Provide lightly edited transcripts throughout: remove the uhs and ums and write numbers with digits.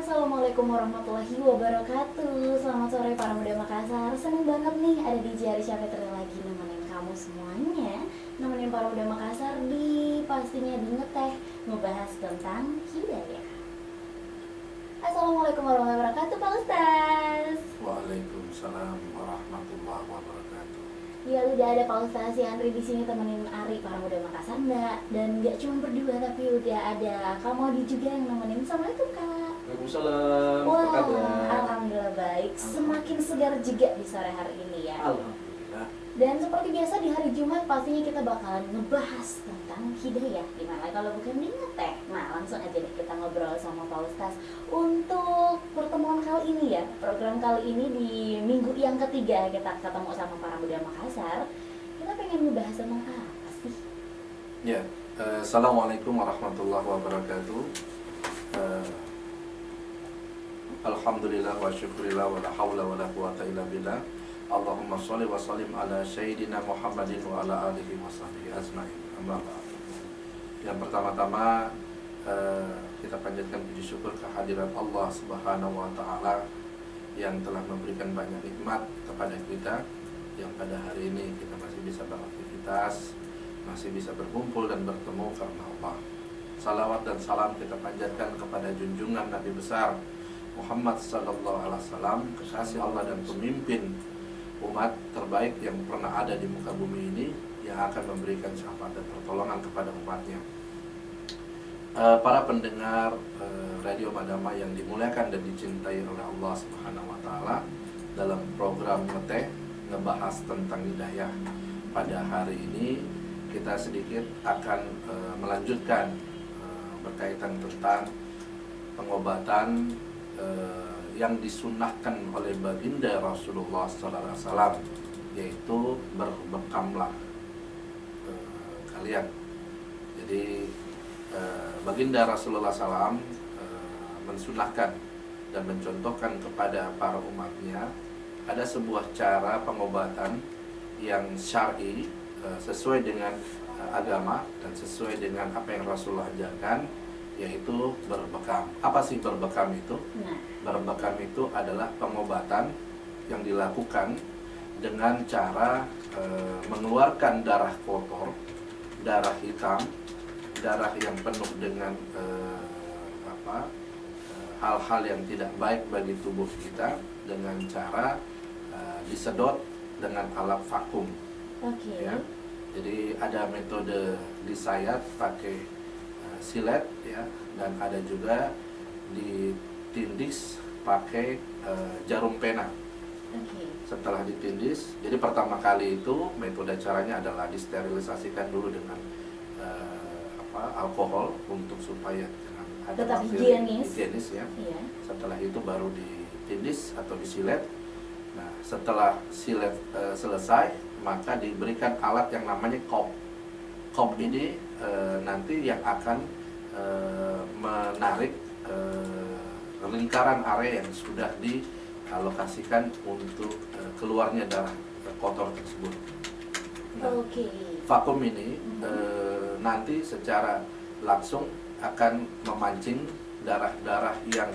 Assalamualaikum warahmatullahi wabarakatuh. Selamat sore para muda Makassar. Seneng banget nih ada di Jari Syafetri lagi nemenin kamu semuanya, nemenin para muda Makassar di pastinya di ngeteh ngebahas tentang hidayah. Assalamualaikum warahmatullahi wabarakatuh, Pak Ustaz. Waalaikumsalam warahmatullahi wabarakatuh. Ya udah ada Pak Ustaz si Andri di sini temenin Ari para muda Makassar enggak, dan nggak cuma berdua tapi udah ada Kak Modi juga yang nemenin. Assalamualaikum Kak. Waalaikumsalam. Wah, Apa kabar? alhamdulillah baik. Semakin segar juga di sore hari ini ya. Alhamdulillah. Dan seperti biasa di hari Jumat pastinya kita bakalan ngebahas tentang hidayah. Dimana kalau bukan di ngeteh. Nah langsung aja deh kita ngobrol sama Pak Ustaz. Untuk pertemuan kali ini ya, program kali ini di minggu yang ketiga kita ketemu sama para muda Makassar. Kita pengen ngebahas tentang apa sih? Ya, assalamualaikum warahmatullahi wabarakatuh. Alhamdulillah wa syukurillah wa la hawla wa la quwata illa billah. Allahumma sholli wa sallim ala sayyidina Muhammadin wa ala alihi wa sahbihi ajma'in. Amma ba'd. Yang pertama-tama kita panjatkan puji syukur kehadirat Allah Subhanahu wa taala yang telah memberikan banyak nikmat kepada kita, yang pada hari ini kita masih bisa beraktivitas, masih bisa berkumpul dan bertemu karena Allah. Salawat dan salam kita panjatkan kepada junjungan Nabi besar Muhammad sallallahu alaihi wasallam, kekasih Allah dan pemimpin umat terbaik yang pernah ada di muka bumi ini, yang akan memberikan syafaat dan pertolongan kepada umatnya. Para pendengar Radio Madama yang dimuliakan dan dicintai oleh Allah Subhanahu wa taala, dalam program ngeteh ngebahas tentang hidayah pada hari ini kita sedikit akan melanjutkan berkaitan tentang pengobatan yang disunahkan oleh baginda Rasulullah SAW, yaitu berbekamlah kalian. Jadi baginda Rasulullah SAW mensunahkan dan mencontohkan kepada para umatnya ada sebuah cara pengobatan yang syar'i, sesuai dengan agama dan sesuai dengan apa yang Rasulullah ajarkan, yaitu berbekam. Apa sih berbekam itu? Berbekam itu adalah pengobatan yang dilakukan dengan cara mengeluarkan darah kotor, darah hitam, darah yang penuh dengan hal-hal yang tidak baik bagi tubuh kita, dengan cara disedot dengan alat vakum. Ya. Jadi ada metode disayat pakai silet ya, dan ada juga ditindis pakai jarum pena. Setelah ditindis, jadi pertama kali itu metode caranya adalah disterilisasikan dulu dengan alkohol untuk supaya ada tetap higienis ya. Iya. Setelah itu baru ditindis atau disilet. Nah, setelah silet selesai, maka diberikan alat yang namanya kop. Kop ini nanti yang akan menarik lingkaran area yang sudah dialokasikan untuk keluarnya darah kotor tersebut. Nah, vakum ini nanti secara langsung akan memancing darah-darah yang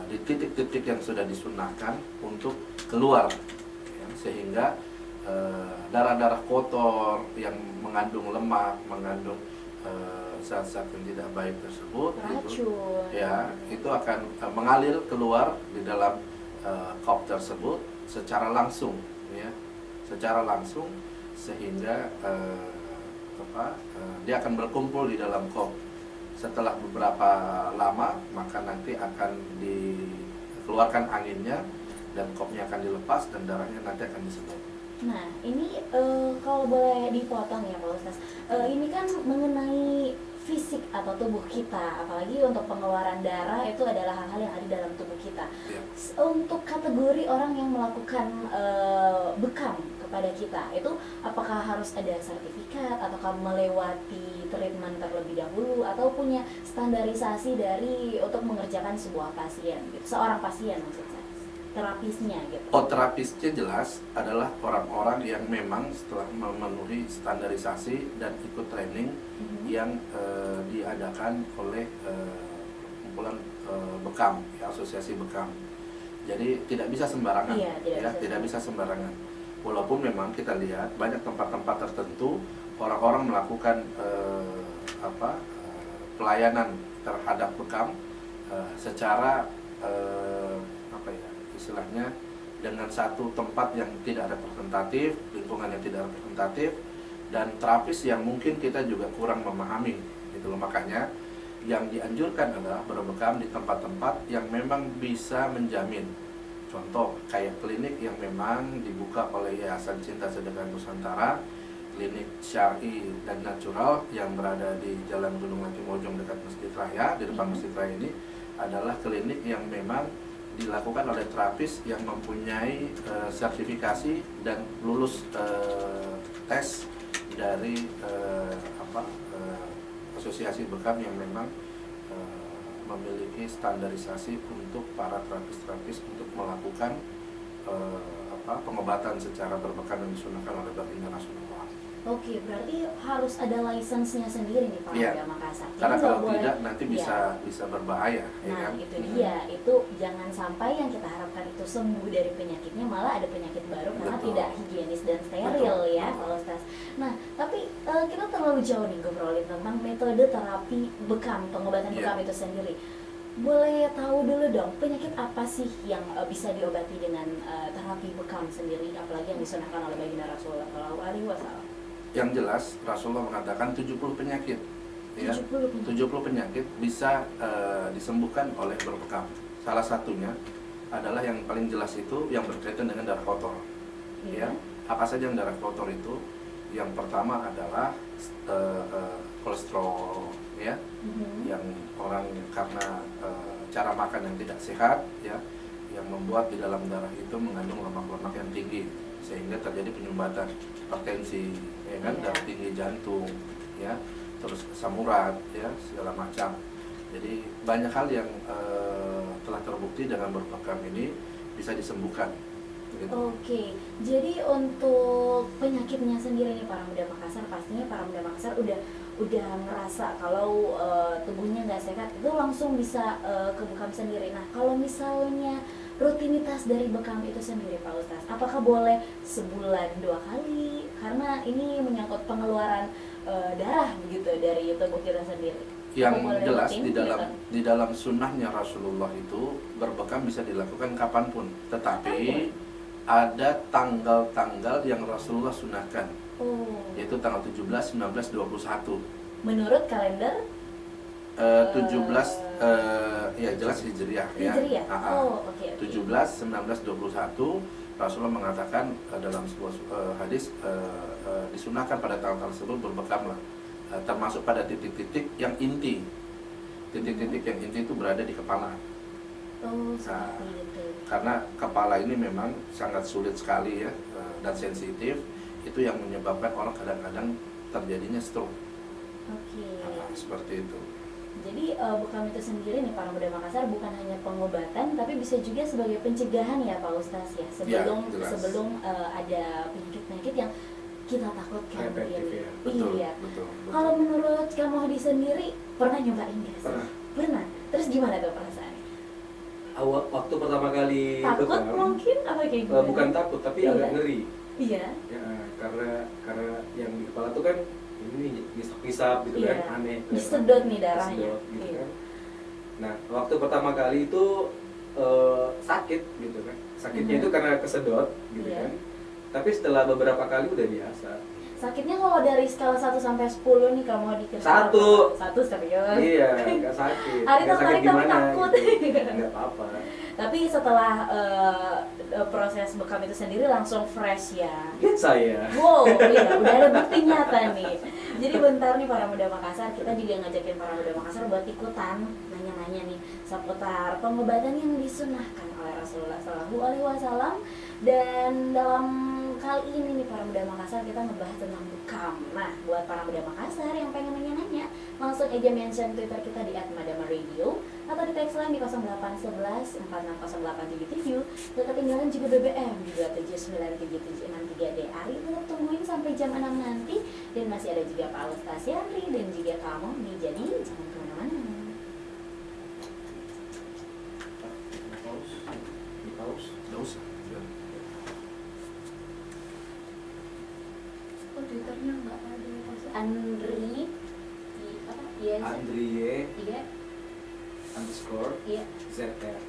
di titik-titik yang sudah disunahkan untuk keluar, ya, sehingga darah-darah kotor yang mengandung lemak, mengandung zat-zat yang tidak baik tersebut, itu akan mengalir keluar di dalam kop tersebut secara langsung, ya, secara langsung, sehingga dia akan berkumpul di dalam kop. Setelah beberapa lama, maka nanti akan dikeluarkan anginnya dan kopnya akan dilepas dan darahnya nanti akan disedot. Nah, ini kalau boleh dipotong ya Pak Ustaz, ini kan mengenai fisik atau tubuh kita, apalagi untuk pengeluaran darah itu adalah hal-hal yang ada dalam tubuh kita. Ya. Untuk kategori orang yang melakukan bekam kepada kita, itu apakah harus ada sertifikat ataukah melewati treatment terlebih dahulu atau punya standarisasi dari untuk mengerjakan sebuah pasien, gitu, seorang pasien maksud saya? Terapisnya gitu. Terapisnya jelas adalah orang-orang yang memang setelah memenuhi standarisasi dan ikut training yang diadakan oleh perkumpulan bekam, ya, asosiasi bekam. Jadi tidak bisa sembarangan, Iya, tidak bisa sembarangan. Walaupun memang kita lihat banyak tempat-tempat tertentu orang-orang melakukan pelayanan terhadap bekam secara istilahnya dengan satu tempat yang tidak representatif, lingkungan yang tidak representatif, dan terapis yang mungkin kita juga kurang memahami, gitu loh. Makanya yang dianjurkan adalah berbekam di tempat-tempat yang memang bisa menjamin. Contoh kayak klinik yang memang dibuka oleh Yayasan Cinta Sedekah Nusantara, klinik syar'i dan natural yang berada di Jalan Gunung Latimojong dekat Masjid Raya, di depan Masjid Raya ini adalah klinik yang memang dilakukan oleh terapis yang mempunyai sertifikasi dan lulus tes dari asosiasi bekam yang memang memiliki standarisasi untuk para terapis-terapis untuk melakukan pengobatan secara berbekam yang disunahkan oleh baginda Rasulullah. Oke, berarti harus ada lisensinya sendiri nih Pak Iya. Makassar. Karena Jadi nggak kalau boleh- tidak nanti Iya. bisa berbahaya. Ya Nah kan? itu dia, itu jangan sampai yang kita harapkan itu sembuh dari penyakitnya malah ada penyakit baru karena Betul. tidak higienis dan steril Betul, ya betul. Pak Ustaz. Nah tapi kita terlalu jauh nih ngobrolin tentang metode terapi bekam, pengobatan Iya. bekam itu sendiri. Boleh tahu dulu dong penyakit apa sih yang bisa diobati dengan terapi bekam sendiri, apalagi yang disunahkan oleh baginda Rasulullah SAW. Yang jelas Rasulullah mengatakan 70 penyakit, ya. 70 70 penyakit bisa disembuhkan oleh berbekam. Salah satunya adalah yang paling jelas itu yang berkaitan dengan darah kotor. Iya. Ya, apa saja yang darah kotor itu? Yang pertama adalah kolesterol, ya, yang orang karena cara makan yang tidak sehat, ya, yang membuat di dalam darah itu mengandung lemak-lemak yang tinggi sehingga terjadi penyumbatan, hipertensi, ya kan, Iya. darah tinggi jantung, ya, terus asam urat, ya, segala macam. Jadi banyak hal yang telah terbukti dengan berbekam ini bisa disembuhkan. Gitu. Oke, jadi untuk penyakitnya sendiri nih para muda Makassar, pastinya para muda Makassar udah ngerasa kalau tubuhnya nggak sehat itu langsung bisa ke bekam sendiri. Nah kalau misalnya rutinitas dari bekam itu sendiri Pak Ustaz, apakah boleh sebulan 2 kali? Karena ini menyangkut pengeluaran darah begitu dari tubuh kita sendiri. Yang Apa boleh jelas rutin, di gitu? dalam sunnahnya Rasulullah itu berbekam bisa dilakukan kapanpun, tetapi ada tanggal-tanggal yang Rasulullah sunahkan, Oh, yaitu tanggal 17, 19, 21. menurut kalender 17 ya jelas Hijriah ya. Hijriah? Ah, ah. Oh, oke. 17, 19, 21 Rasulullah mengatakan dalam sebuah hadis disunahkan pada tanggal tersebut berbekamlah, termasuk pada titik-titik yang inti. Titik-titik yang inti itu berada di kepala. Oh, seperti itu. Karena kepala ini memang sangat sulit sekali ya, dan sensitif, itu yang menyebabkan orang kadang-kadang terjadinya stroke. Oke. Seperti itu. Jadi bekam itu sendiri nih para muda Makassar bukan hanya pengobatan tapi bisa juga sebagai pencegahan ya Pak Ustaz ya, sebelum jelas. ada penyakit-penyakit yang kita takutkan Preventif begini. ya. Betul, Iya. betul. Kalau menurut Kang Mohdi sendiri pernah nyobain nggak sih? Pernah. Pernah. Terus gimana tuh perasaannya? Waktu pertama kali Takut bekam, mungkin apa kayak gimana? bukan takut tapi Iya. agak ngeri. Iya. Ya, karena yang di kepala tuh kan ini ngisap-ngisap gitu Iya. kan, aneh. Disedot nih darahnya. Disedot gitu Iya. kan. Nah, waktu pertama kali itu sakit gitu kan. Sakitnya Mhm. itu karena kesedot gitu Iya. kan. Tapi setelah beberapa kali udah biasa. Sakitnya kalau dari skala 1 sampai 10 nih kalau mau dikira Satu. Satu serius. Iya, nggak sakit. Hari Nggak sakit tertarik tapi gimana takut. gitu. Nggak apa-apa. Tapi setelah proses bekam itu sendiri langsung fresh ya. Lihat saya. Wow, iya, udah ada bukti nyata nih. Jadi bentar nih para muda Makassar, kita juga ngajakin para muda Makassar buat ikutan nanya-nanya nih seputar pengobatan yang disunahkan oleh Rasulullah SAW. Dan dalam kali ini nih para muda Makassar kita ngebahas tentang bekam. Nah, buat para muda Makassar yang pengen nanya-nanya, langsung aja mention Twitter kita di @madamaradio atau di teks line di 0811 460877. Gak ketinggalan juga BBM di 2797763D. Ari tetap tungguin sampai jam 6 nanti. Dan masih ada juga Pak Ustaz Yandri dan juga kamu nih. Jadi jangan kemana-mana. Iya. Andrie Iya. underscore Iya. ZR.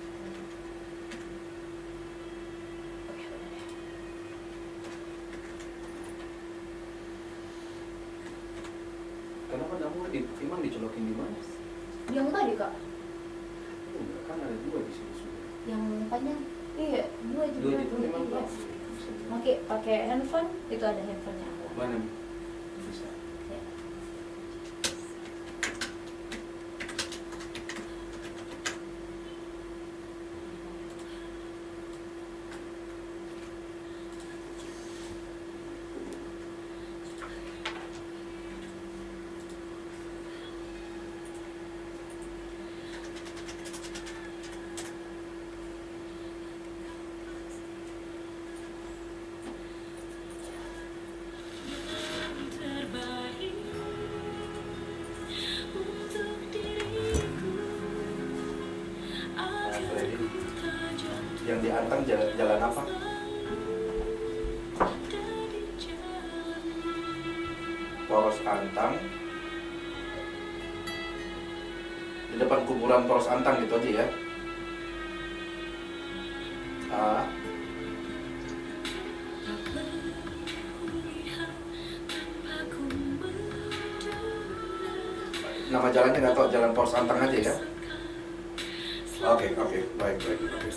Oke, udah deh. Kenapa kamu emang dicolokin di mana? Yang tadi kak, Oh, enggak, kan ada 2 di sini sudah. yang panjang. Iya, dua juga. 2 itu memang Iya. bagus. Pakai handphone, itu ada handphonenya aku. Mana? Bisa. Ya. Nah, Freddy, yang diantang jalan apa? Poros Antang. Di depan kuburan Poros Antang gitu aja ya. Ah. Nama jalannya nggak tahu, jalan Poros Antang aja ya. Oke, baik. Oke.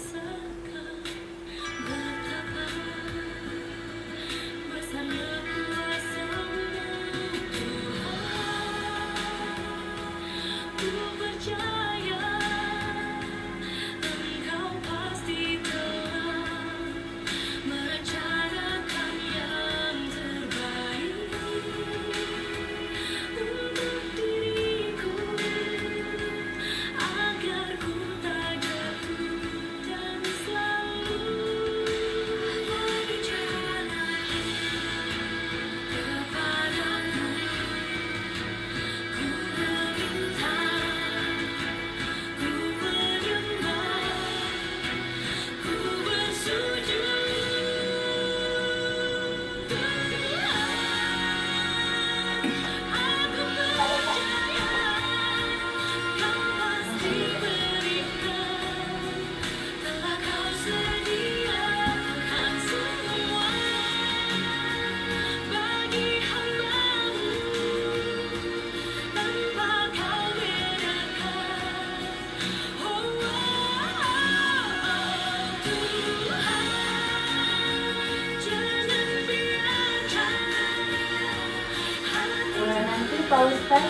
Nanti Pak Ustaz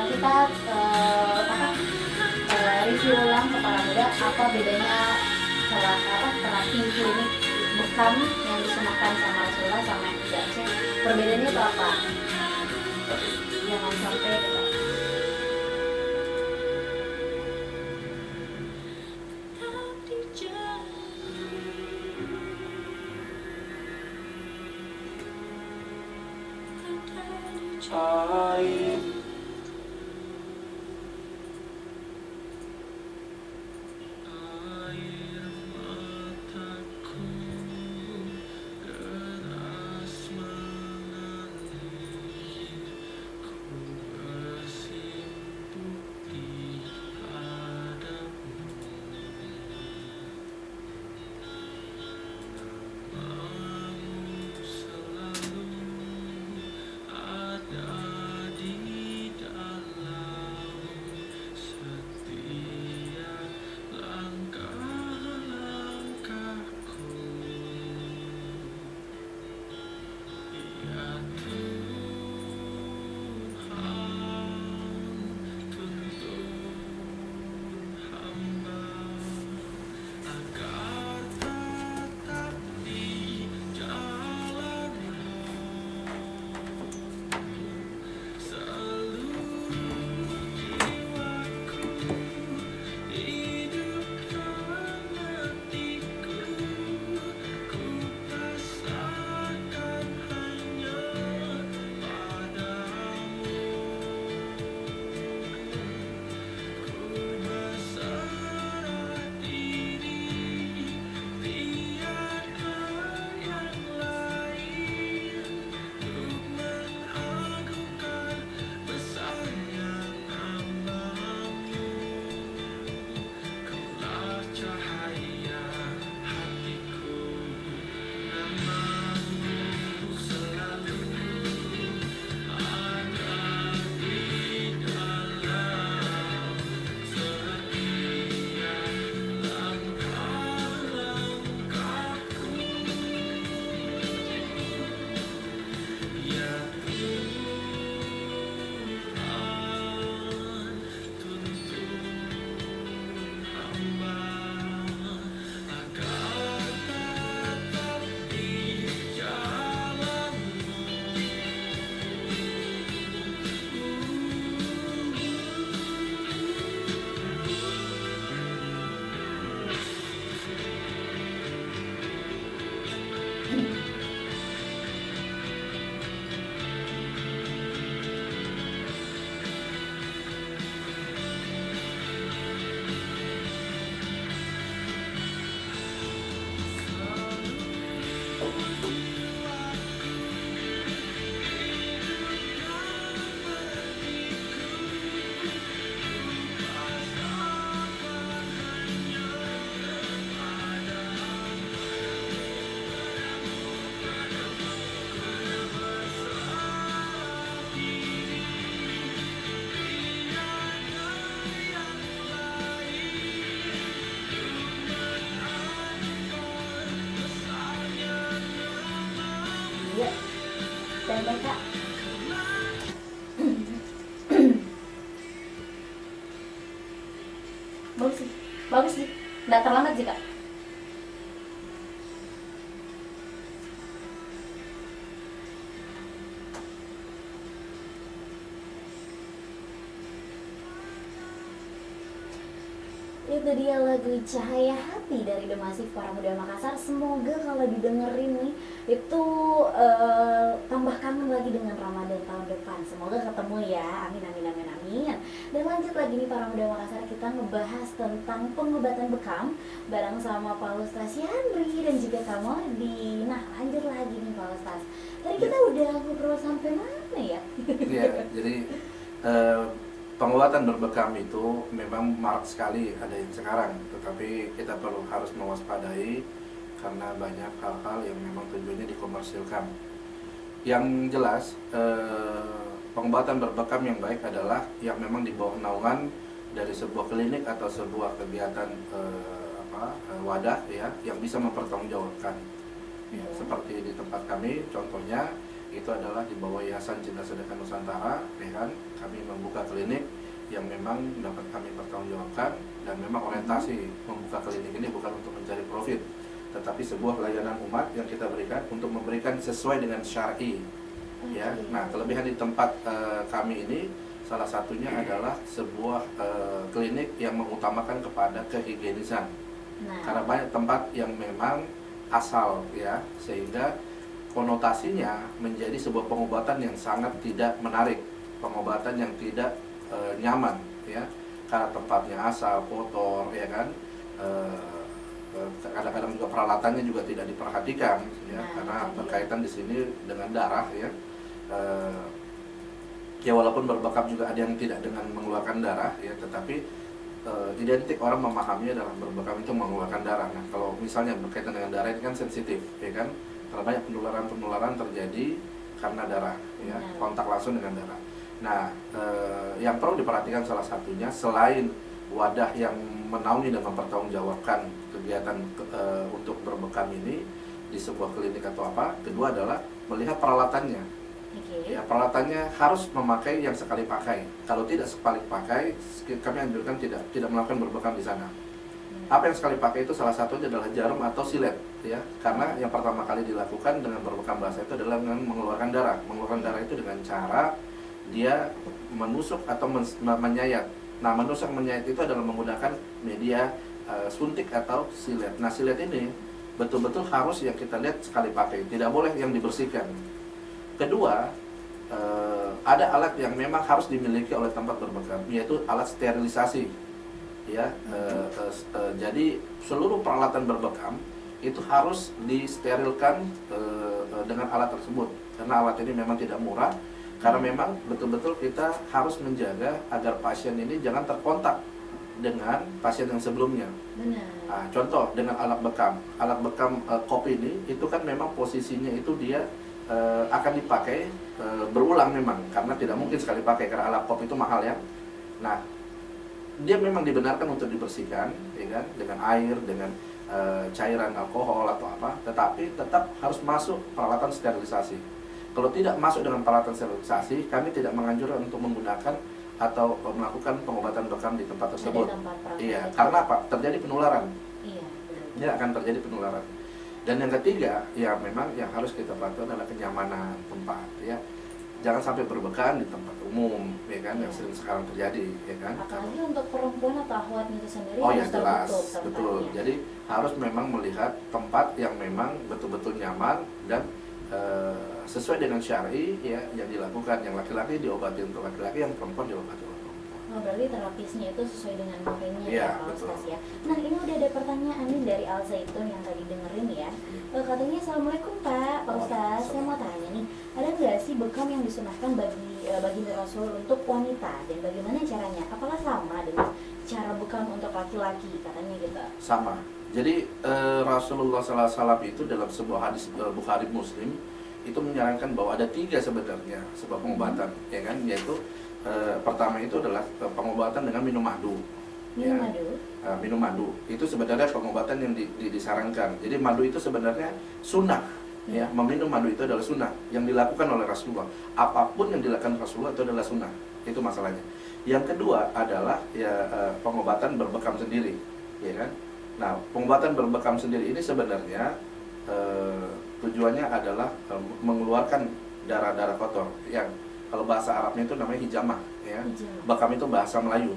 kita review ulang ke para muda apa bedanya terapi klinik bekam yang disunahkan sama Rasulullah sama yang tidak. Perbedaannya itu apa? Jangan sampai kita Air. bagus sih, nggak terlambat sih Kak. Itu dia lagu Cahaya Hati dari The Massive Para Muda Makassar. Semoga kalau didengerin nih itu tambah kangen lagi dengan Ramadan tahun depan. Semoga ketemu ya. Amin amin amin amin. Dan lanjut lagi nih Para Muda Makassar, kita ngebahas tentang pengobatan bekam bareng sama Pak Ustaz Yandri dan juga Kak Mordi. Nah, lanjut lagi nih Pak Ustaz. Tadi kita udah ngobrol sampai mana ya? Iya, jadi pengobatan berbekam itu memang marak sekali ada yang sekarang, tetapi kita harus mewaspadai karena banyak hal-hal yang memang tujuannya dikomersilkan. Yang jelas pengobatan berbekam yang baik adalah yang memang di bawah naungan dari sebuah klinik atau sebuah kegiatan wadah ya yang bisa mempertanggungjawabkan. Ya, seperti di tempat kami, contohnya itu adalah di bawah Yayasan Cinta Sedekah Nusantara, ya kan? Kami membuka klinik yang memang dapat kami pertanggungjawabkan, dan memang orientasi membuka klinik ini bukan untuk mencari profit, tetapi sebuah layanan umat yang kita berikan untuk memberikan sesuai dengan syar'i. Ya, nah kelebihan di tempat kami ini salah satunya adalah sebuah klinik yang mengutamakan kepada kehigienisan. Karena banyak tempat yang memang asal ya, sehingga konotasinya menjadi sebuah pengobatan yang sangat tidak menarik, pengobatan yang tidak nyaman ya, karena tempatnya asal, kotor ya kan, kadang-kadang juga peralatannya juga tidak diperhatikan ya, karena berkaitan di sini dengan darah ya. Ya walaupun berbekam juga ada yang tidak dengan mengeluarkan darah ya, tetapi identik orang memahaminya dalam berbekam itu mengeluarkan darah. Nah kalau misalnya berkaitan dengan darah ini kan sensitif ya kan, karena banyak penularan terjadi karena darah ya, kontak langsung dengan darah. Nah yang perlu diperhatikan salah satunya selain wadah yang menaungi dan mempertanggungjawabkan kegiatan untuk berbekam ini di sebuah klinik atau apa, kedua adalah melihat peralatannya. Ya, peralatannya harus memakai yang sekali pakai. Kalau tidak sekali pakai, kami anjurkan tidak melakukan berbekam di sana. Apa yang sekali pakai itu salah satunya adalah jarum atau silet, ya. Karena yang pertama kali dilakukan dengan berbekam basah itu adalah dengan mengeluarkan darah. Mengeluarkan darah itu dengan cara dia menusuk atau menyayat. Nah, menusuk menyayat itu adalah menggunakan media suntik atau silet. Nah, silet ini betul-betul harus yang kita lihat sekali pakai, tidak boleh yang dibersihkan. Kedua, ada alat yang memang harus dimiliki oleh tempat berbekam, yaitu alat sterilisasi. Ya, jadi seluruh peralatan berbekam itu harus disterilkan dengan alat tersebut, karena alat ini memang tidak murah. Karena memang betul-betul kita harus menjaga agar pasien ini jangan terkontak dengan pasien yang sebelumnya. Nah, contoh dengan alat bekam kopi ini, itu kan memang posisinya itu dia akan dipakai berulang memang, karena tidak mungkin sekali pakai, karena alat pop itu mahal ya. Nah, dia memang dibenarkan untuk dibersihkan ya kan, dengan air, dengan cairan alkohol atau apa, tetapi tetap harus masuk peralatan sterilisasi. Kalau tidak masuk dengan peralatan sterilisasi, kami tidak menganjurkan untuk menggunakan atau melakukan pengobatan bekam di tempat tersebut. Iya, karena apa? Terjadi penularan. Iya, ya akan terjadi penularan. Dan yang ketiga, ya memang yang harus kita perhatikan adalah kenyamanan tempat ya. Jangan sampai berbekam di tempat umum ya kan, yang sering sekarang terjadi ya kan. Apalagi untuk perempuan atau akhwat itu sendiri oh harus ya jelas, tertutup betul. Jadi harus memang melihat tempat yang memang betul-betul nyaman dan sesuai dengan syar'i ya yang dilakukan. Yang laki-laki diobati untuk laki-laki, yang perempuan diobati untuk perempuan. Oh, berarti terapisnya itu sesuai dengan makanya ya, Pak Ustaz ya. Nah, ini udah ada pertanyaan nih dari Al Zaitun yang tadi dengerin ya. Katanya, Assalamualaikum Pak Ustaz, saya mau tanya nih, ada nggak sih bekam yang disunahkan bagi baginda Rasul untuk wanita, dan bagaimana caranya? Apakah sama dengan cara bekam untuk laki-laki, katanya gitu? Sama. Jadi Rasulullah SAW itu dalam sebuah hadis Bukhari Muslim itu menyarankan bahwa ada 3 sebenarnya sebab pengobatan ya kan, yaitu pertama itu adalah pengobatan dengan minum madu. Minum madu itu sebenarnya pengobatan yang disarankan. Jadi madu itu sebenarnya sunnah ya, meminum madu itu adalah sunnah yang dilakukan oleh Rasulullah. Apapun yang dilakukan Rasulullah itu adalah sunnah, itu masalahnya. Yang kedua adalah ya pengobatan berbekam sendiri, ya kan? Nah, pengobatan berbekam sendiri ini sebenarnya tujuannya adalah mengeluarkan darah-darah kotor yang kalau bahasa Arabnya itu namanya hijamah, ya. Hijamah. Bekam itu bahasa Melayu,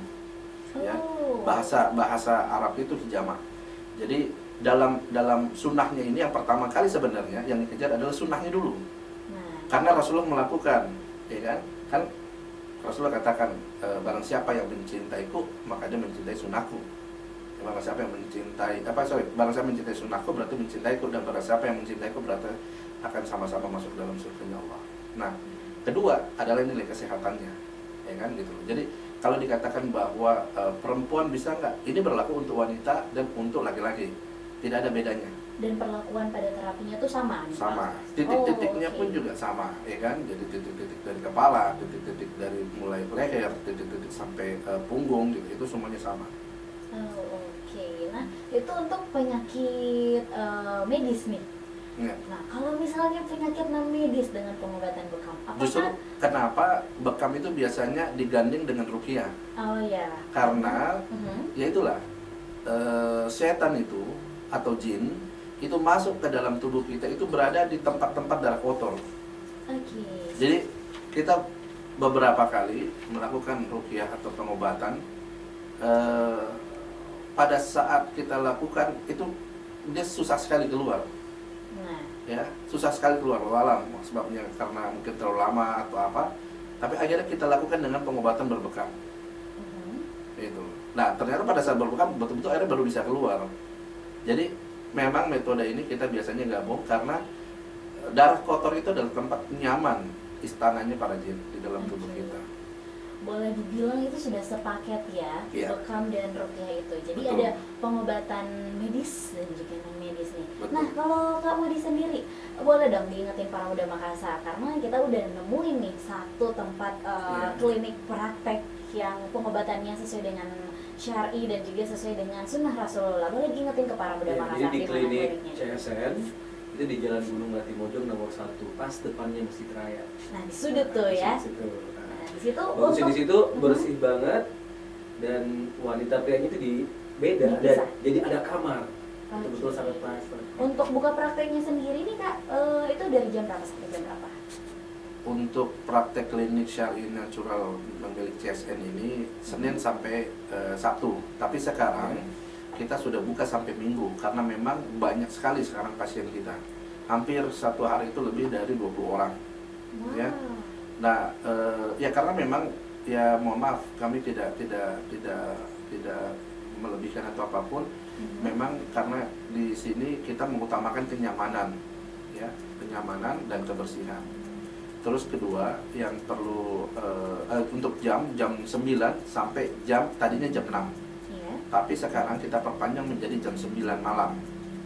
ya. Oh. Bahasa Arab itu hijamah. Jadi dalam sunnahnya ini yang pertama kali sebenarnya yang dikejar adalah sunnahnya dulu. Nah, Karena Rasulullah melakukan, ya kan? Kan Rasulullah katakan barang siapa yang mencintaiku maka dia mencintai sunnahku. Barang siapa yang mencintai barang siapa mencintai sunnahku berarti mencintaiku, dan barang siapa yang mencintaiku berarti akan sama-sama masuk dalam surga Allah. Nah, kedua adalah nilai kesehatannya, ya kan gitu. Jadi kalau dikatakan bahwa perempuan bisa nggak, ini berlaku untuk wanita dan untuk laki-laki, tidak ada bedanya. dan perlakuan pada terapinya tuh sama nih, Sama, Pak? titik-titiknya Oh, pun oke. juga sama, ya kan. Jadi titik-titik dari kepala, titik-titik dari mulai leher, titik-titik sampai punggung, gitu. Itu semuanya sama. Oh, oke. Nah, itu untuk penyakit medis nih. Ya. Nah, kalau misalnya penyakit non medis dengan pengobatan bekam, Justru apakah? kenapa bekam itu biasanya digandeng dengan ruqyah? Oh ya. Karena Mhm. ya itulah setan itu atau jin itu masuk ke dalam tubuh kita itu berada di tempat-tempat darah kotor. Oke. Jadi kita beberapa kali melakukan ruqyah atau pengobatan. Pada saat kita lakukan itu dia susah sekali keluar, Nah, ya susah sekali keluar walam sebabnya karena mungkin terlalu lama atau apa. Tapi akhirnya kita lakukan dengan pengobatan berbekam. mhm. Itu. Nah, ternyata pada saat berbekam betul-betul akhirnya baru bisa keluar. Jadi memang metode ini kita biasanya gabung karena darah kotor itu adalah tempat nyaman istananya para jin di dalam tubuh Oke. kita. Boleh dibilang itu sudah sepaket ya, Iya. bekam dan ruqyah itu. Jadi Betul. ada pengobatan medis dan juga non medis nih. Betul. Nah, kalau Kak Mudi sendiri, boleh dong diingetin para muda Makassar karena kita udah nemuin nih satu tempat Iya. klinik praktek yang pengobatannya sesuai dengan syar'i dan juga sesuai dengan sunnah Rasulullah. Boleh diingetin ke para muda Ya, Makassar jadi di mana klinik kliniknya? CSN itu di Jalan Gunung Latimojong nomor 1, pas depannya Masjid Raya. Nah, di sudut tuh ya. Di situ. Nah, di situ Bagusnya di situ Mhm. bersih banget, dan wanita prianya itu beda, Dipisah. jadi ada kamar. Oke. Betul-betul sangat pas. Untuk buka prakteknya sendiri nih Kak, itu dari jam berapa sampai jam berapa? Untuk praktek klinik syar'i natural milik CSN ini Senin sampai Sabtu. Tapi sekarang kita sudah buka sampai Minggu karena memang banyak sekali sekarang pasien kita. Hampir satu hari itu lebih dari 20 orang. Wow. Ya. Nah, ya karena memang ya mohon maaf kami tidak melebihkan atau apapun. Mhm. Memang karena di sini kita mengutamakan kenyamanan, ya, kenyamanan dan kebersihan. Terus kedua yang perlu untuk jam 9 sampai tadinya jam 6. Iya. Tapi sekarang kita perpanjang menjadi jam 9 malam.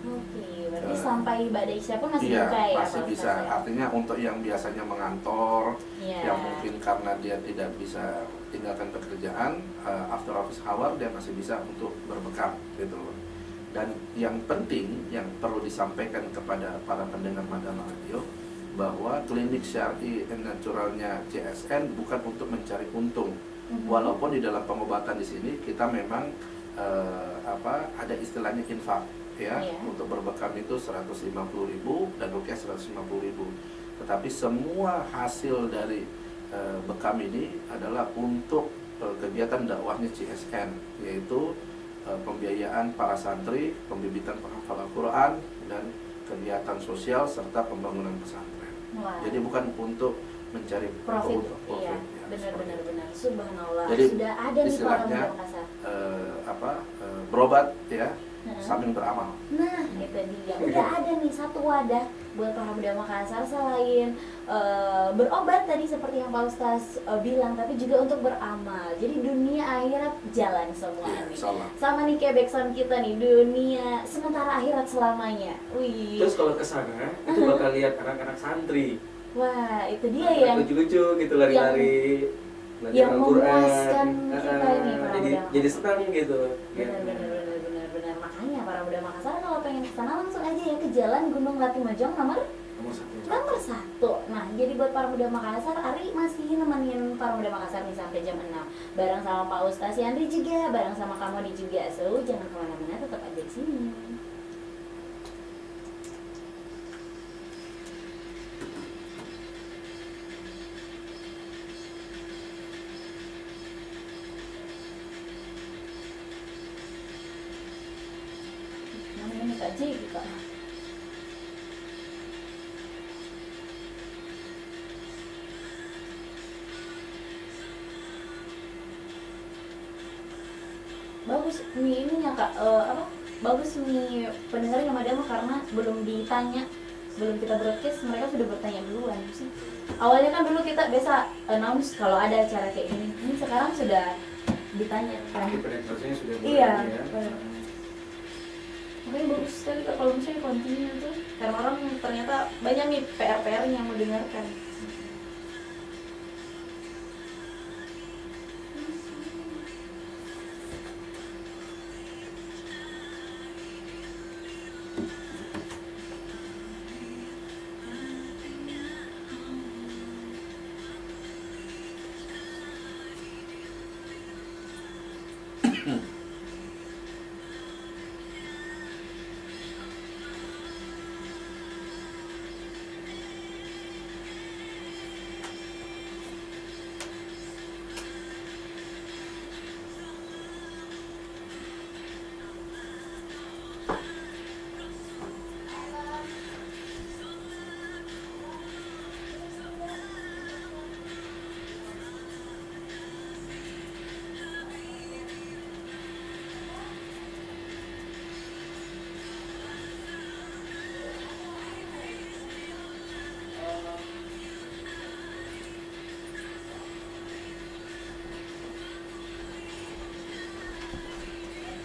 Oke, berarti Eh, sampai Mbak Isya pun masih Iya, buka ya? masih Pak bisa. Ustaz, ya? Artinya untuk yang biasanya mengantor, Iya. yang mungkin karena dia tidak bisa tinggalkan pekerjaan, after office hour dia masih bisa untuk berbekam gitu loh. Dan yang penting yang perlu disampaikan kepada para pendengar Madama Radio bahwa klinik syar'i naturalnya CSN bukan untuk mencari untung. Mhm. Walaupun di dalam pengobatan di sini kita memang ada istilahnya infak, ya. Iya. Untuk berbekam itu 150.000 dan ruqyah 150.000. Tetapi semua hasil dari bekam ini adalah untuk kegiatan dakwahnya CSN, yaitu pembiayaan para santri, pembibitan penghafal Al-Quran, dan kegiatan sosial serta pembangunan pesantren. Wah. Jadi bukan untuk mencari Profit, keuntungan. iya, Ya, benar-benar seperti itu. benar. Subhanallah. Jadi, Sudah ada nih para istilahnya, muda Makassar. Berobat ya Heeh. sambil beramal. Nah, itu dia. Udah ada nih satu wadah buat para muda Makassar selain berobat tadi seperti yang Pak Ustaz bilang, tapi juga untuk beramal. Jadi dunia akhirat jalan semua Iya, nih. insyaallah. Sama nih kayak backsound kita nih, dunia sementara akhirat selamanya. Wih. Terus kalau ke sana itu bakal lihat anak-anak santri. Wah, itu dia Anak-anak yang lucu-lucu gitu lari-lari. belajar yang Al-Quran. memuaskan kita ini, para jadi muda jadi Makassar. senang gitu. benar. Makanya para muda Makassar kalau pengen ke sana langsung aja ya ke Jalan Gunung Latimojong nomor Nomor satu. Nomor satu. Nah, jadi buat para muda Makassar, Ari masih nemenin para muda Makassar nih sampai jam 6. Bareng sama Pak Ustaz Yandri juga, bareng sama kamu juga. So, jangan kemana-mana, tetap aja di sini. Namanya Kak J, Kak. Bagus mie ininya Kak, apa? Bagus mie pendengarnya sama dia mah karena belum ditanya, belum kita broadcast mereka sudah bertanya duluan sih. Awalnya kan dulu kita biasa announce kalau ada acara kayak ini sekarang sudah ditanya kan. Jadi penetrasinya sudah mulai Iya, ya. benar. Makanya bagus sekali Kak kalau misalnya continue tuh, karena orang ternyata banyak nih PR-PR yang mau dengarkan.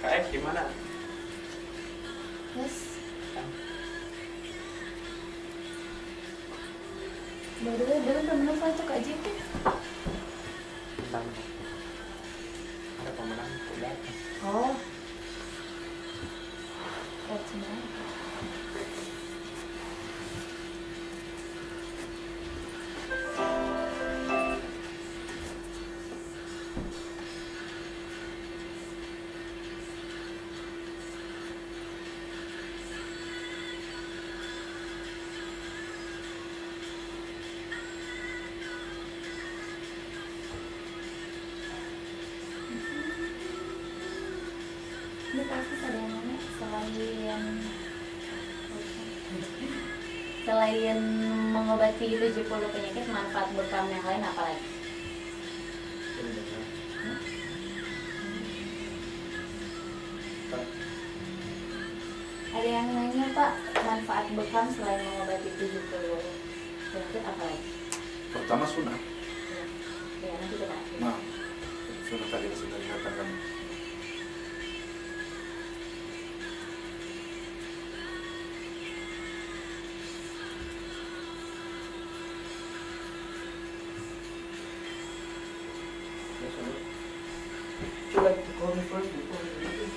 KF gimana? Yes. By the way, belum pemenang tuh Kak J tuh. Tentang ada pemenang udah. Oh. Oh, sebenarnya. Ini pasti ada yang namanya selain mengobati 70 penyakit, manfaat bekam yang lain apa lagi? Ada yang nanya Pak, manfaat bekam selain mengobati 70 penyakit apa lagi? Pertama sunnah. Ya, nanti kita akhir. Nah, sunnah tadi sudah dikatakan. Would you like to call me first before you leave?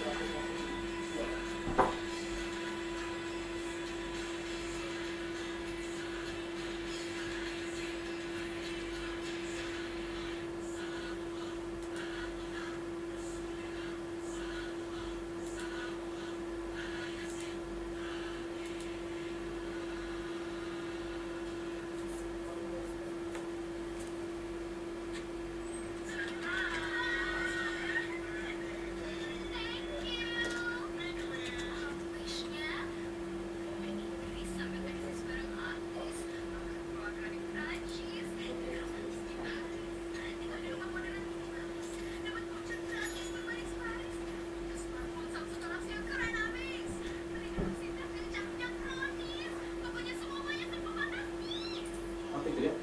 Apa itu ya?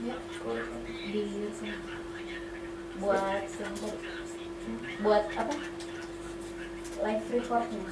Ya, Korek. di sini. Buat yang buat apa? Live recordnya.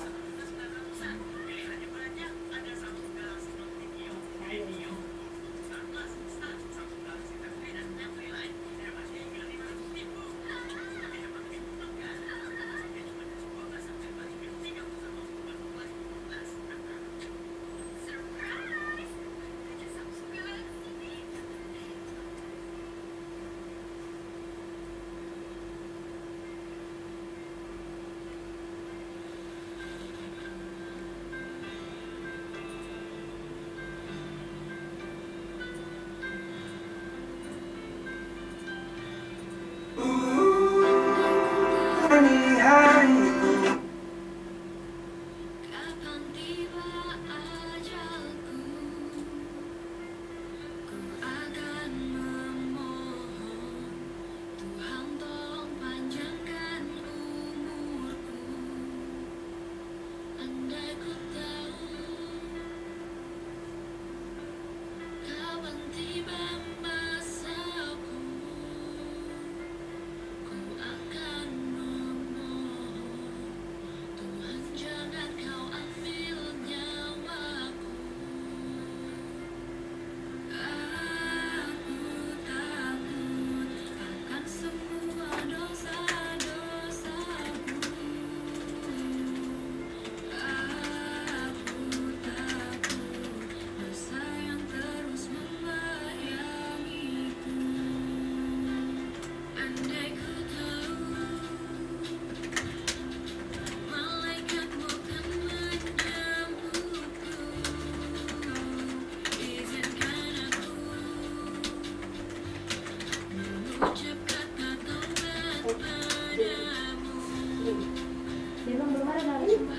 belum ada hari Jumat.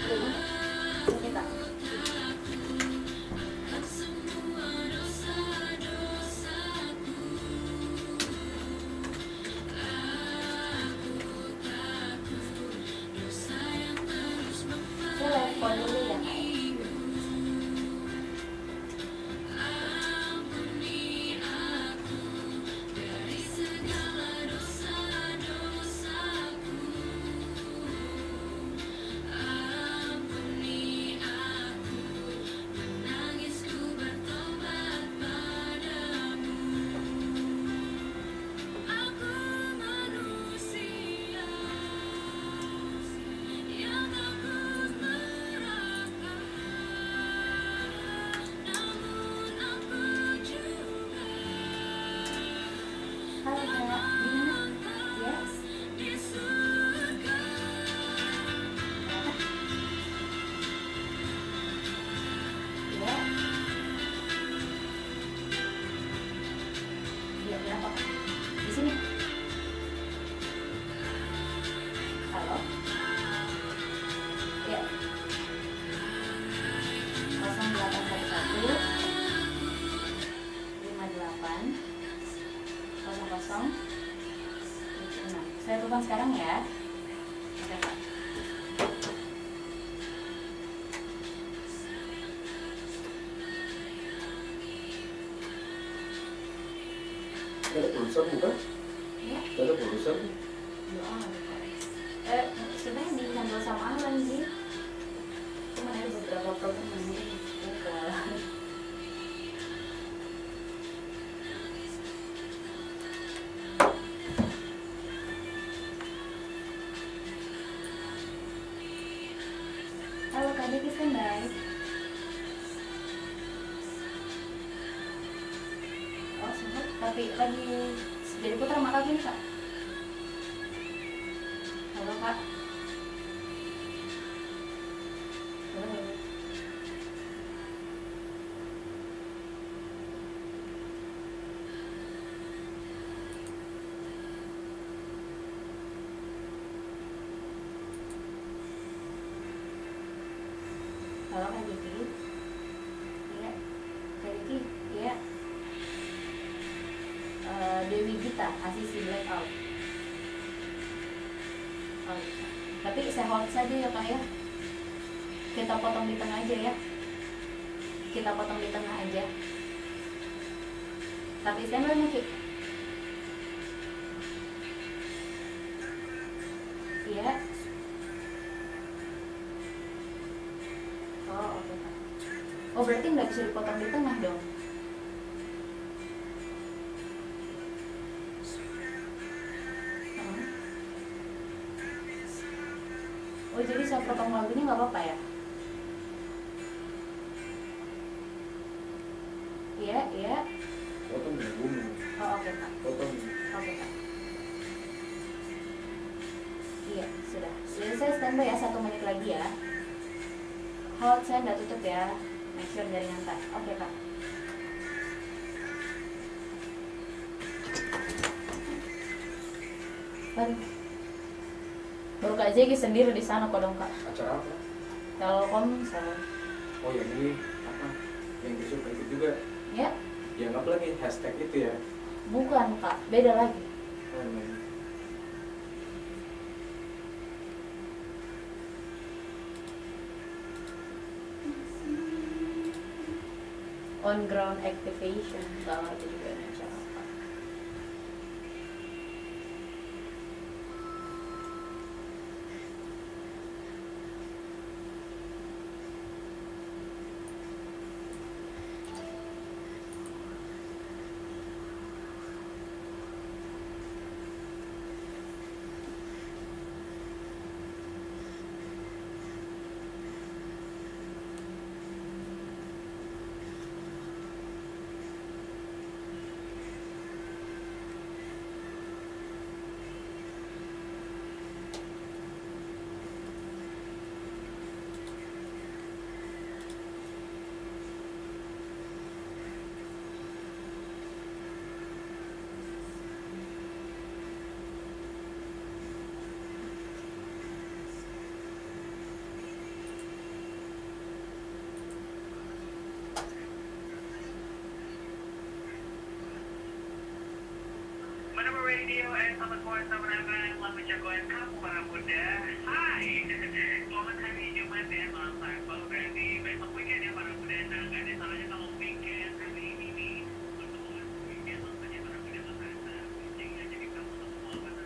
Oke kak. Saya live phone dulu ya kak. Halo kak, gimana? Yes. Ya. Iya berapa kak? Di sini. Halo. Ya. 0811 58 00 6. Saya telepon sekarang ya. Oke kak. Ada pulsa bukan? Ya. Ada pulsa. Doa sebenarnya dihandle sama Alan sih. Cuma ada beberapa problem yang mungkin bukan. Halo Kak Diki, standby. Oh sempat, tapi lagi jadi putra mata gini Kak. Halo Kak. Halo. Halo Kak Diki. Iya. Kak Diki, iya. Dewi Gita, asisi blackout. Oh, tapi saya hold saja ya Kak ya. Kita potong di tengah aja ya. Kita potong di tengah aja. Tapi standby mungkin. Iya. Oh oke Kak. Oh berarti nggak bisa dipotong di tengah dong. Oh jadi saya potong lagunya nggak apa-apa ya? Iya, iya. Potong di bumi. Oh oke Kak. Potong. Oke Kak. Iya sudah. Jadi saya standby ya 1 menit lagi ya. Hold saya nggak tutup ya. Make sure jaringan tak. Oke Kak. Baru Kak Jeki sendiri di sana kok dong Kak. Acara apa? Telkomsel. Oh yang ini apa? Yang besok ikut juga. Ya, Yang apa lagi? Hashtag itu ya. bukan Kak, beda lagi. Oh, iya. On ground activation. Gak ngerti juga ini acara apa. selamat puasa menangan, selamat jagoan kamu para muda. Hai, selamat hari Jumat ya, malam Sabtu. Berarti besok weekend ya para muda. Nah, nggak ada salahnya kalau weekend hari ini nih untuk weekend maksudnya para muda merasa kucing ya, jadi kamu semua pada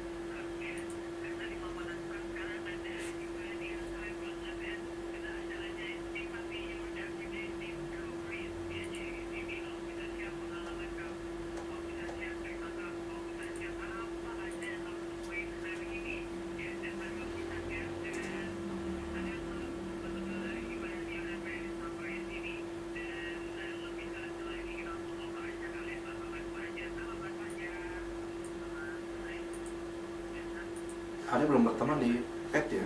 ya. Karena di papanan sekarang ada juga nih yang keren banget ya. Kita acaranya Simpati Your Definitive Career ya. Jadi kalau kita siap pengalaman kamu, kalau kita siap cerita kamu, kalau kita siap apa aja yang kamu temuin hari ini ya. Dan baru kita siap dengan ada betul-betul ibaratnya udah pengen sampai sini. Dan lebih jelas lagi kita mau ngobrol aja kalian selamat pagi, selamat pagi. Ada belum berteman di pet ya?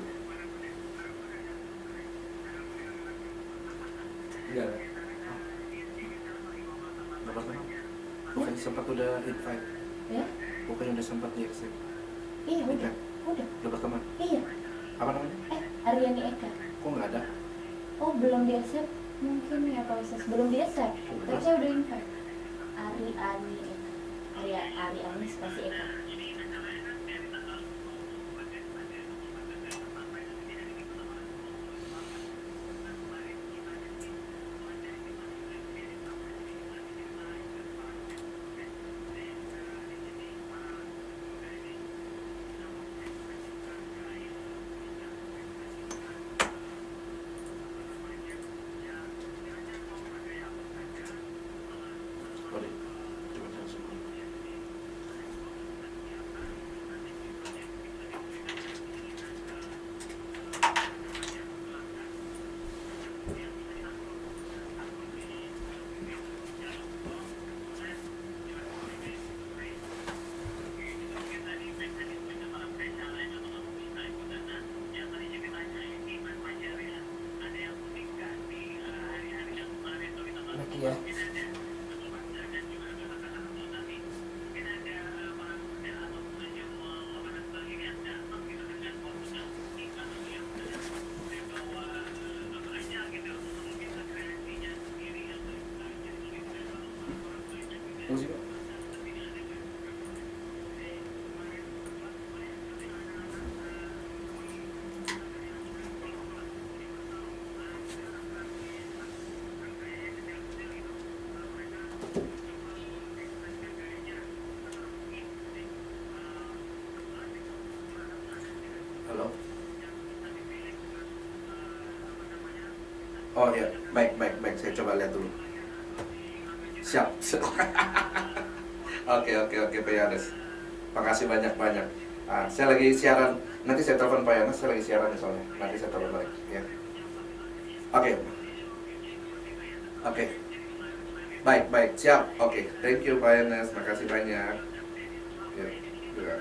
Enggak. Nggak berteman? Bukannya sempat udah invite? Ya? Bukannya udah sempat di accept? Iya udah. Udah. Udah berteman? Iya. Apa namanya? Aryani Eka. Kok nggak ada? Oh belum di accept? Mungkin ya Pak Ustaz. Belum di accept. Tapi saya udah invite. Aryani Eka. Aryani spasi Eka. Boleh. Coba langsung. Lagi ya. Terus sih, Pak? Halo. Oh ya, baik. Saya coba lihat dulu. Siap. Oke, Pak Yanes. Makasih banyak. Saya lagi siaran. Nanti saya telepon Pak Yanes. Saya lagi siaran soalnya. Nanti saya telepon balik. Ya. Oke. Baik. Siap. Oke. Thank you Pak Yanes. Makasih banyak. Ya. Juga.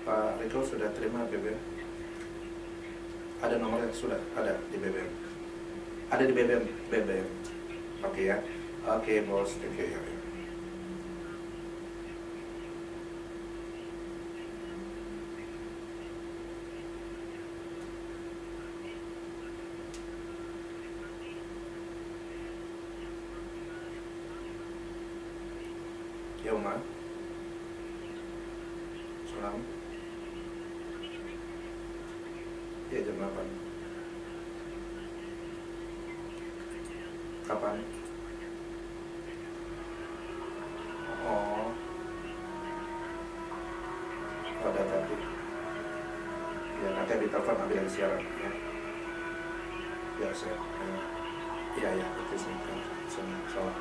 Pak Riko sudah terima BBM? Ada nomornya? Sudah ada di BBM. Ada di BBM. Oke ya. Oke bos, thank you ya. Ya Uma. Salam. Ya jam 8. Kapan? Oh. Pada tadi. Ya nanti ditelepon ambil dari siaran ya. Ya saya. Iya itu sih. Salam.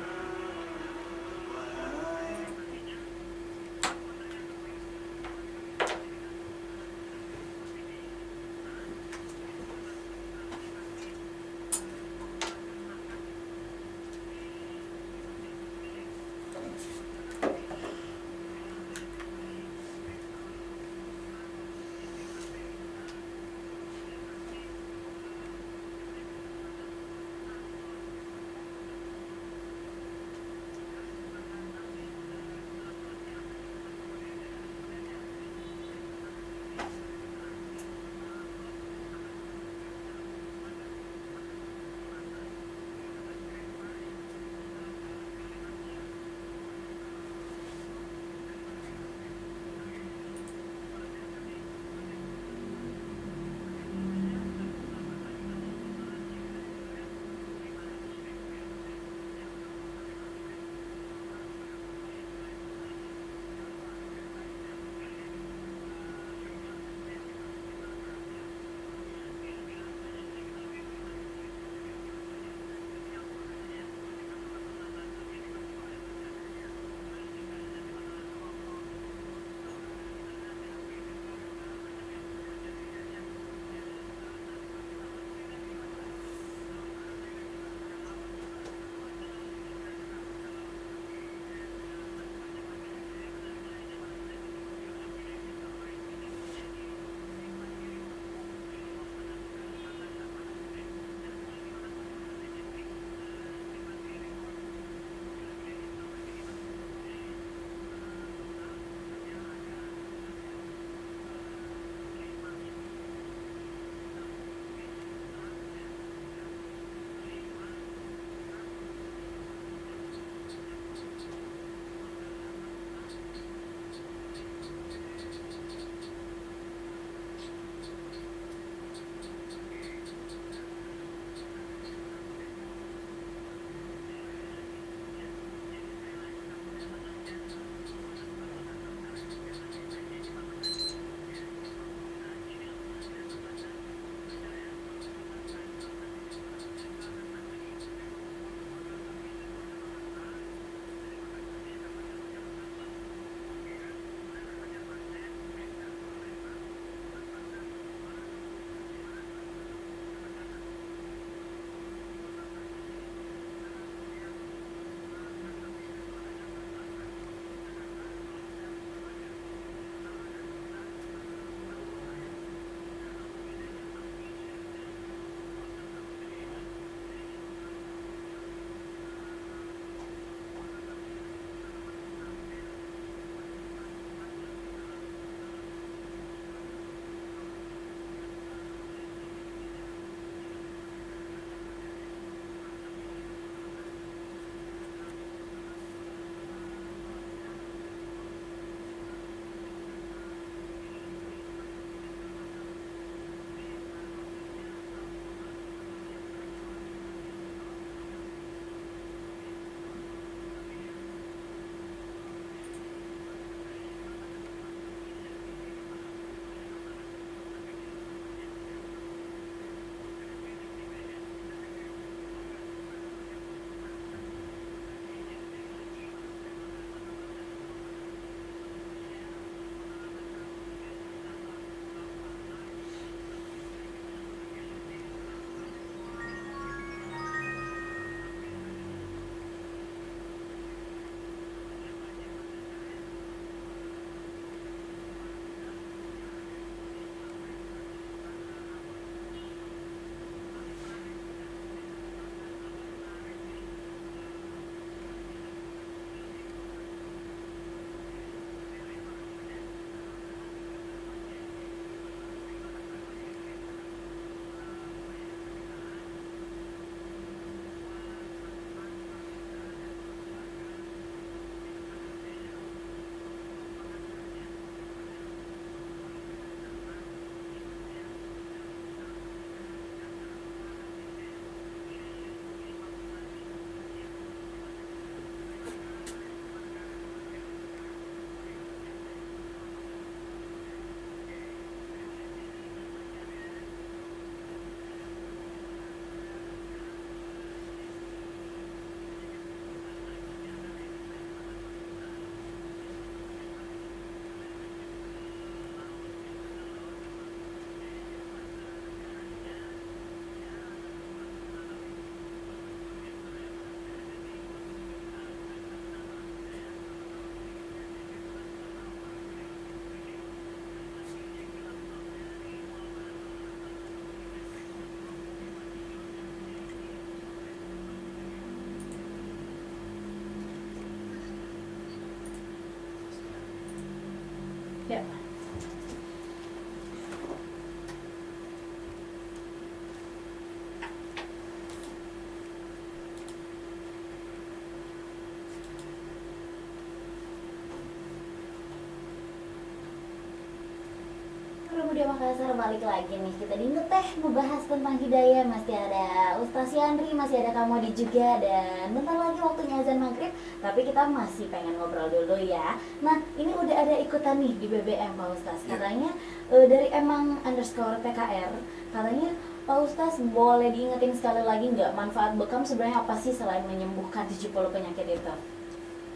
Profesor, balik lagi nih. Kita di Ngeteh ngebahas tentang hidayah. Masih ada Ustaz Yandri, masih ada Kamodi juga. Dan bentar lagi waktunya azan maghrib. Tapi kita masih pengen ngobrol dulu ya. Nah, ini udah ada ikutan nih di BBM Pak Ustaz. Katanya dari emang underscore PKR, katanya Pak Ustaz boleh diingetin sekali lagi nggak manfaat bekam sebenarnya apa sih selain menyembuhkan 70 penyakit itu?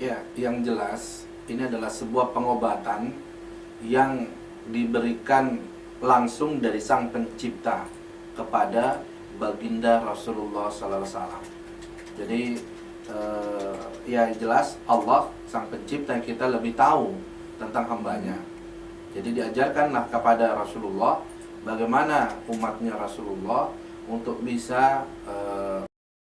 Ya, yang jelas ini adalah sebuah pengobatan yang diberikan langsung dari Sang Pencipta kepada baginda Rasulullah SAW. Jadi ya jelas Allah Sang Pencipta yang kita lebih tahu tentang hambanya. Jadi diajarkanlah kepada Rasulullah bagaimana umatnya Rasulullah untuk bisa